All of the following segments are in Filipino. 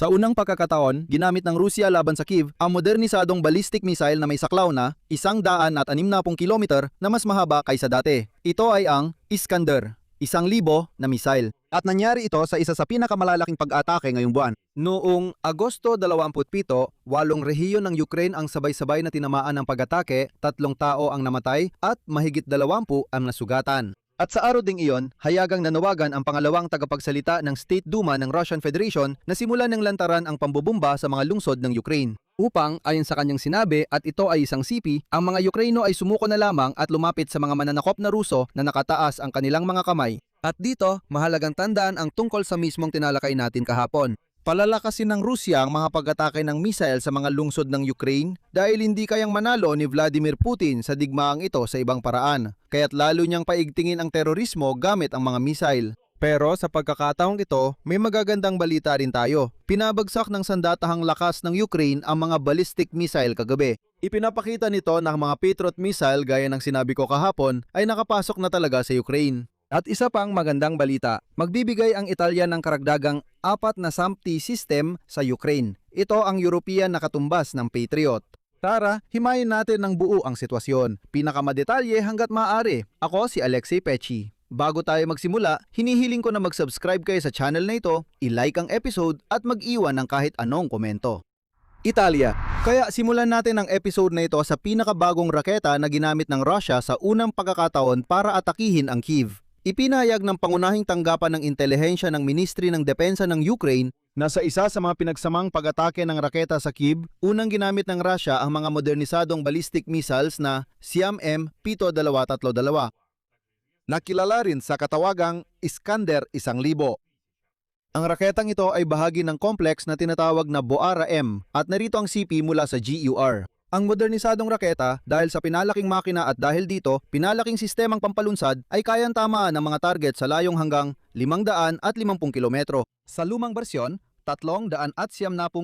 Sa unang pagkakataon, ginamit ng Rusya laban sa Kyiv ang modernisadong ballistic missile na may saklaw na 160 kilometer na mas mahaba kaysa dati. Ito ay ang Iskander, 1,000 na missile. At nangyari ito sa isa sa pinakamalalaking pag-atake ngayong buwan. Noong Agosto 27, 8 rehiyon ng Ukraine ang sabay-sabay na tinamaan ng pag-atake, 3 tao ang namatay at mahigit 20 ang nasugatan. At sa araw ding iyon, hayagang nanawagan ang pangalawang tagapagsalita ng State Duma ng Russian Federation na simulan ng lantaran ang pambubomba sa mga lungsod ng Ukraine. Upang, ayon sa kanyang sinabi, at ito ay isang sipi, ang mga Ukraino ay sumuko na lamang at lumapit sa mga mananakop na Ruso na nakataas ang kanilang mga kamay. At dito, mahalagang tandaan ang tungkol sa mismong tinalakay natin kahapon. Palalakasin ng Rusya ang mga pag-atake ng missile sa mga lungsod ng Ukraine dahil hindi kayang manalo ni Vladimir Putin sa digmaang ito sa ibang paraan. Kaya't lalo niyang paigtingin ang terorismo gamit ang mga missile. Pero sa pagkakataong ito, may magagandang balita rin tayo. Pinabagsak ng sandatahang lakas ng Ukraine ang mga ballistic missile kagabi. Ipinapakita nito na ang mga Patriot missile gaya ng sinabi ko kahapon ay nakapasok na talaga sa Ukraine. At isa pang magandang balita, magbibigay ang Italia ng karagdagang 4 na SAMP-T system sa Ukraine. Ito ang European na katumbas ng Patriot. Tara, himayin natin ng buo ang sitwasyon. Pinakamadetalye hanggat maaari. Ako si Alexei Pechi. Bago tayo magsimula, hinihiling ko na mag-subscribe kayo sa channel na ito, i-like ang episode at mag-iwan ng kahit anong komento. Italia. Kaya simulan natin ang episode na ito sa pinakabagong raketa na ginamit ng Russia sa unang pagkakataon para atakihin ang Kyiv. Ipinahayag ng pangunahing tanggapan ng intelihensya ng Ministry ng Depensa ng Ukraine na sa isa sa mga pinagsamang pag-atake ng raketa sa Kyiv, unang ginamit ng Russia ang mga modernisadong ballistic missiles na Siam-M732. Nakilala rin sa katawagang Iskander 1,000. Ang raketang ito ay bahagi ng complex na tinatawag na Boara-M at narito ang CP mula sa GUR. Ang modernisadong raketa, dahil sa pinalaking makina at dahil dito, pinalaking sistemang pampalunsad ay kayang tamaan ng mga target sa layong hanggang 550 kilometro. Sa lumang bersyon, 390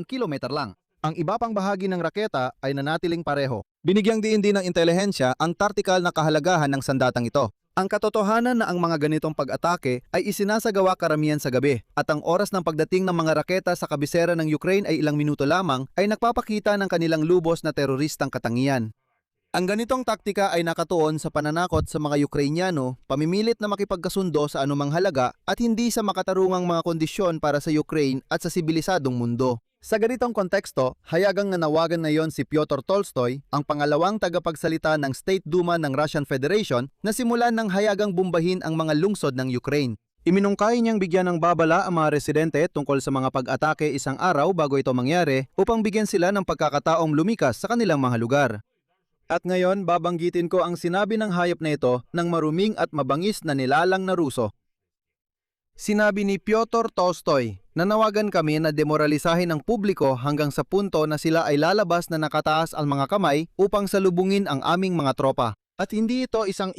kilometro lang. Ang iba pang bahagi ng raketa ay nanatiling pareho. Binigyang diin din ng intelihensya ang taktikal na kahalagahan ng sandatang ito. Ang katotohanan na ang mga ganitong pag-atake ay isinasagawa karamihan sa gabi at ang oras ng pagdating ng mga raketa sa kabisera ng Ukraine ay ilang minuto lamang ay nagpapakita ng kanilang lubos na teroristang katangian. Ang ganitong taktika ay nakatuon sa pananakot sa mga Ukrainyano, pamimilit na makipagkasundo sa anumang halaga at hindi sa makatarungang mga kondisyon para sa Ukraine at sa sibilisadong mundo. Sa ganitong konteksto, hayagang nanawagan ngayon si Pyotr Tolstoy, ang pangalawang tagapagsalita ng State Duma ng Russian Federation, na simulan ng hayagang bumbahin ang mga lungsod ng Ukraine. Iminungkahi niyang bigyan ng babala ang mga residente tungkol sa mga pag-atake isang araw bago ito mangyari upang bigyan sila ng pagkakataong lumikas sa kanilang mga lugar. At ngayon, babanggitin ko ang sinabi ng hayop na ito ng maruming at mabangis na nilalang na Ruso. Sinabi ni Pyotr Tolstoy, nanawagan kami na demoralisahin ang publiko hanggang sa punto na sila ay lalabas na nakataas ang mga kamay upang salubungin ang aming mga tropa. At hindi ito isang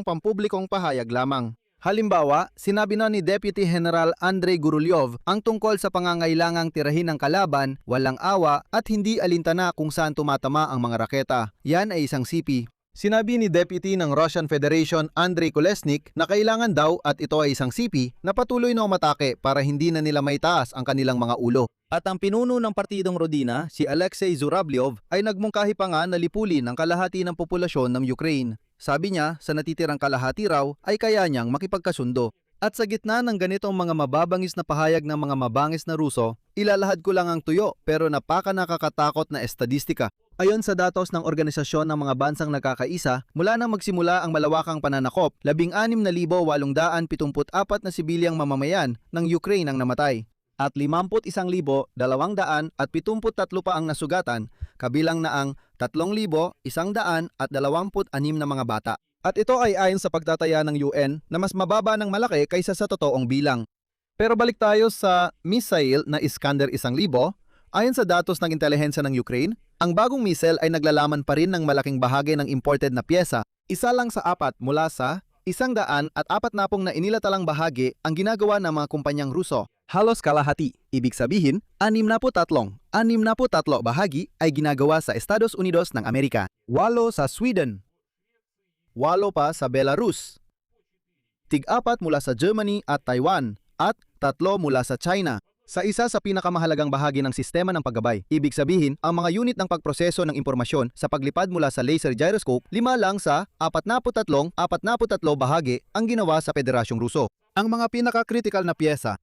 pampublikong pahayag lamang. Halimbawa, sinabi na ni Deputy General Andrei Gurulyov ang tungkol sa pangangailangang tirahin ng kalaban, walang awa at hindi alintana kung saan tumatama ang mga raketa. Yan ay isang sipi. Sinabi ni Deputy ng Russian Federation Andrei Kolesnik na kailangan daw at ito ay isang sipi na patuloy na umatake para hindi na nila maitaas ang kanilang mga ulo. At ang pinuno ng partidong Rodina, si Alexei Zurablov, ay nagmungkahi pa nga na lipulin ang kalahati ng populasyon ng Ukraine. Sabi niya, sa natitirang kalahati raw ay kaya niyang makipagkasundo. At sa gitna ng ganitong mga mababangis na pahayag ng mga mabangis na Ruso, ilalahad ko lang ang tuyo pero napaka nakakatakot na estadistika. Ayon sa datos ng Organisasyon ng Mga Bansang Nagkakaisa, mula nang magsimula ang malawakang pananakop, 16,874 na sibilyang mamamayan ng Ukraine ang namatay at 51,273 pa ang nasugatan, kabilang na ang 3,126 na mga bata. At ito ay ayon sa pagtataya ng UN na mas mababa ng malaki kaysa sa totoong bilang. Pero balik tayo sa missile na Iskander 1,000. Ayon sa datos ng intelihensya ng Ukraine, ang bagong missile ay naglalaman pa rin ng malaking bahagi ng imported na pyesa. Isa lang sa 4 mula sa 140 na inilatalang bahagi ang ginagawa ng mga kumpanyang Ruso. Halos kalahati. Ibig sabihin, 63 bahagi ay ginagawa sa Estados Unidos ng Amerika, 8 sa Sweden, 8 pa sa Belarus, tig-4 mula sa Germany at Taiwan, at 3 mula sa China. sa isa sa pinakamahalagang bahagi ng sistema ng paggabay. Ibig sabihin, ang mga unit ng pagproseso ng impormasyon sa paglipad mula sa laser gyroscope, 5 lang sa 43 bahagi ang ginawa sa Federasyong Ruso. Ang mga pinaka-critical na piyesa,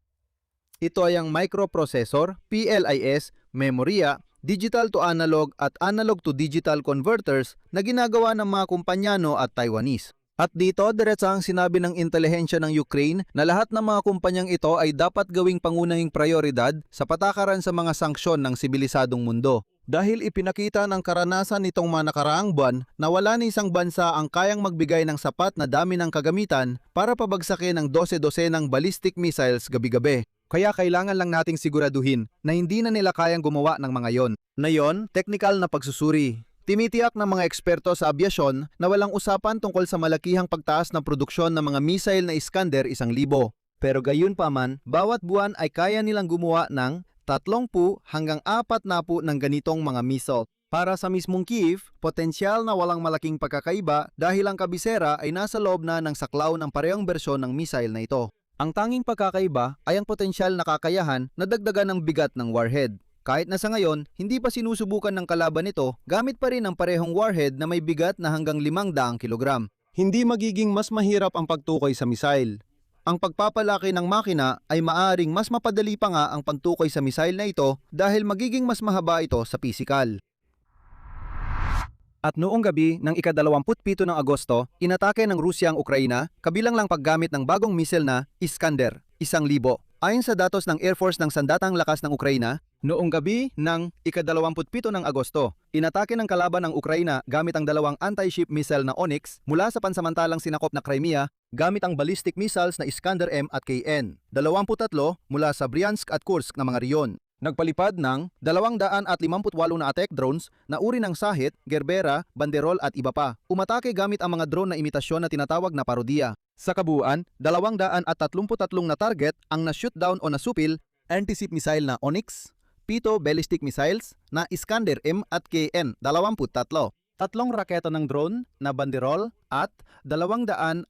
ito ay ang microprocessor, PLIS, memorya, digital to analog at analog to digital converters na ginagawa ng mga kumpanyano at Taiwanese. At dito, diretsahang sinabi ng intelihensya ng Ukraine na lahat ng mga kumpanyang ito ay dapat gawing pangunahing prioridad sa patakaran sa mga sanksyon ng sibilisadong mundo. Dahil ipinakita ng karanasan nitong mga nakaraang buwan na wala ni isang bansa ang kayang magbigay ng sapat na dami ng kagamitan para pabagsakin ang 12-dosenang ballistic missiles gabi-gabi. Kaya kailangan lang nating siguraduhin na hindi na nila kayang gumawa ng mga yon. Na yon, technical na pagsusuri. Tinitiyak ng mga eksperto sa abyasyon na walang usapan tungkol sa malakihang pagtaas ng produksyon ng mga missile na Iskander 1,000. Pero gayon pa man, bawat buwan ay kaya nilang gumawa ng 30 hanggang 40 ng ganitong mga missile. Para sa mismong Kyiv, potensyal na walang malaking pagkakaiba dahil ang kabisera ay nasa loob na ng saklaw ng parehong bersyon ng missile na ito. Ang tanging pagkakaiba ay ang potensyal na kakayahan na dagdagan ng bigat ng warhead. Kahit na sa ngayon, hindi pa sinusubukan ng kalaban nito, gamit pa rin ang parehong warhead na may bigat na hanggang 500 kilogram. Hindi magiging mas mahirap ang pagtukoy sa missile. Ang pagpapalaki ng makina ay maaring mas mapadali pa nga ang pagtukoy sa missile na ito dahil magiging mas mahaba ito sa pisikal. At noong gabi ng ika-27 ng Agosto, inatake ng Rusya ang Ukraina, kabilang lang paggamit ng bagong missile na Iskander 1,000. Ayon sa datos ng Air Force ng Sandatang Lakas ng Ukraina, noong gabi ng ika-27 ng Agosto, inatake ng kalaban ng Ukraina gamit ang dalawang anti-ship missile na Onyx mula sa pansamantalang sinakop na Crimea gamit ang ballistic missiles na Iskander-M at KN, 23 mula sa Bryansk at Kursk na mga riyon. Nagpalipad ng 258 na attack drones na uri ng Sahit, Gerbera, Banderol at iba pa. Umatake gamit ang mga drone na imitasyon na tinatawag na parodiya. Sa kabuuan, 233 na target ang na-shootdown o nasupil, anti-ship missile na Onyx, 7 ballistic missiles na Iskander-M at KN, 23. 3 raketa ng drone na Banderol at 222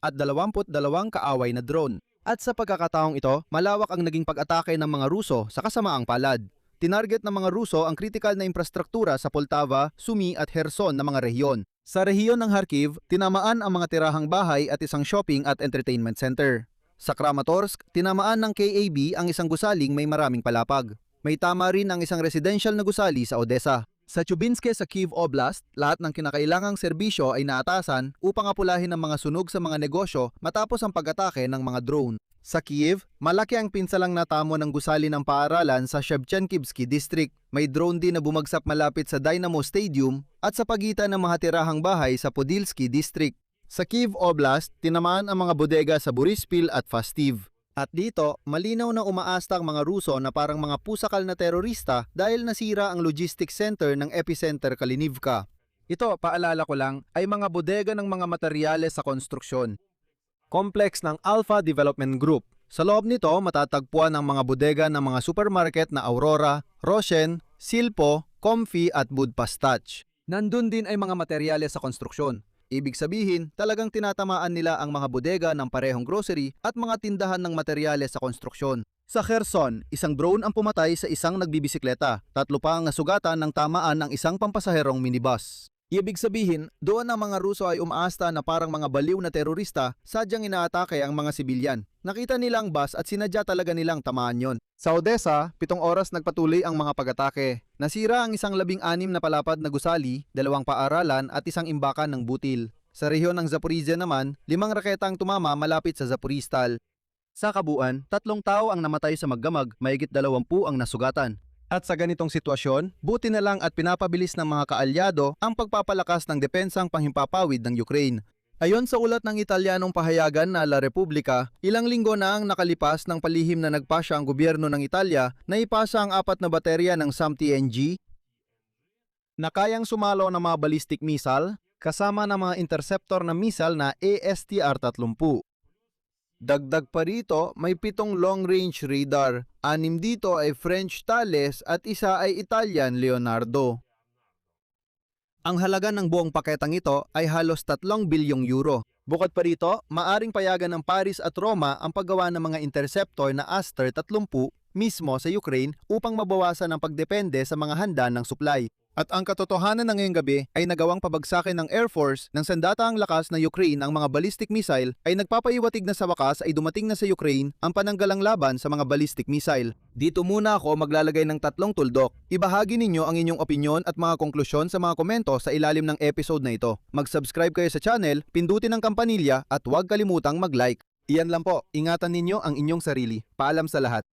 kaaway na drone. At sa pagkakataong ito, malawak ang naging pag-atake ng mga Ruso sa kasamaang palad. Tinarget ng mga Ruso ang kritikal na infrastruktura sa Poltava, Sumy at Kherson na mga rehiyon. Sa rehiyon ng Kharkiv, tinamaan ang mga tirahang bahay at isang shopping at entertainment center. Sa Kramatorsk, tinamaan ng KAB ang isang gusaling may maraming palapag. May tama rin ang isang residential na gusali sa Odessa. Sa Chubinske sa Kyiv Oblast, lahat ng kinakailangang serbisyo ay naatasan upang apulahin ang mga sunog sa mga negosyo matapos ang pag-atake ng mga drone. Sa Kyiv, malaki ang pinsalang natamo ng gusali ng paaralan sa Shevchenkivsky District. May drone din na bumagsak malapit sa Dynamo Stadium at sa pagitan ng mga tirahang bahay sa Podilsky District. Sa Kyiv Oblast, tinamaan ang mga bodega sa Boryspil at Fastiv. At dito, malinaw na umaasta ang mga Ruso na parang mga pusakal na terorista dahil nasira ang logistics center ng epicenter Kalinivka. Ito, paalala ko lang, ay mga bodega ng mga materyales sa konstruksyon. Complex ng Alpha Development Group. Sa loob nito, matatagpuan ang mga bodega ng mga supermarket na Aurora, Roshen, Silpo, Comfy at Budpastach. Nandun din ay mga materyales sa konstruksyon. Ibig sabihin, talagang tinatamaan nila ang mga bodega ng parehong grocery at mga tindahan ng materyales sa konstruksyon. Sa Kherson, isang drone ang pumatay sa isang nagbibisikleta. 3 pa ang nasugatan ng tamaan ng isang pampasaherong minibus. Ibig sabihin, doon ang mga Ruso ay umaasta na parang mga baliw na terorista, sadyang inaatake ang mga sibilyan. Nakita nila ang bus at sinadya talaga nilang tamaan yon. Sa Odessa, 7 oras nagpatuloy ang mga pag-atake. Nasira ang isang 16 na palapad na gusali, 2 paaralan at isang imbakan ng butil. Sa rehiyon ng Zaporizhia naman, 5 raketang tumama malapit sa Zaporiztal. Sa kabuuan, 3 tao ang namatay sa magdamag, mahigit 20 ang nasugatan. At sa ganitong sitwasyon, buti na lang at pinapabilis ng mga kaalyado ang pagpapalakas ng depensang panghimpapawid ng Ukraine. Ayon sa ulat ng Italyanong pahayagan na La Repubblica, ilang linggo na ang nakalipas ng palihim na nagpasya ang gobyerno ng Italia na ipasa ang 4 na baterya ng SAM-TNG na kayang sumalo ng mga ballistic missile kasama ng mga interceptor na missile na ASTR-30. Dagdag pa rito, may 7 long-range radar, 6 dito ay French Thales at isa ay Italian Leonardo. Ang halaga ng buong paketang ito ay halos 3 bilyong euro. Bukod pa rito, maaring payagan ng Paris at Roma ang paggawa ng mga interceptor na Aster-30 mismo sa Ukraine upang mabawasan ang pagdepende sa mga handa ng supply. At ang katotohanan na ngayong gabi ay nagawang pabagsakin ng Air Force ng sandataang lakas na Ukraine ang mga ballistic missile ay nagpapaiwatig na sa wakas ay dumating na sa Ukraine ang pananggalang laban sa mga ballistic missile. Dito muna ako maglalagay ng 3 tuldok. Ibahagi ninyo ang inyong opinyon at mga konklusyon sa mga komento sa ilalim ng episode na ito. Mag-subscribe kayo sa channel, pindutin ang kampanilya at huwag kalimutang mag-like. Iyan lang po, ingatan ninyo ang inyong sarili. Paalam sa lahat.